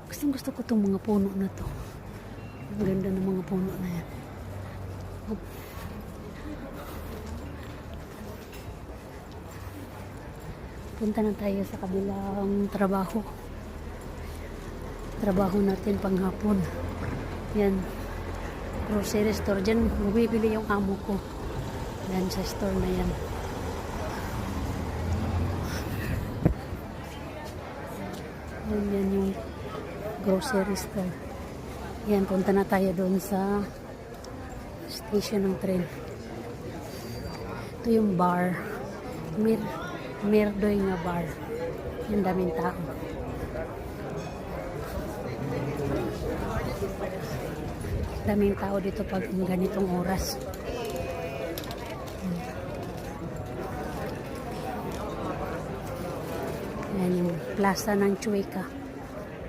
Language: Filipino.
Gustong gusto ko itong mga puno na to. Ang ganda ng mga puno na yan. Oop. Punta na tayo sa kabilang trabaho. Trabaho natin panghapon. Yan. Grocery store. Diyan bumibili yung amo ko. Yan sa store na yan. Yan yung grocery store. Yan, punta na tayo doon sa station ng tren. Ito yung bar. Mirdoy nga bar. Yung daming tao. Daming tao dito pag ganitong oras. Yan yung plaza ng Chueca.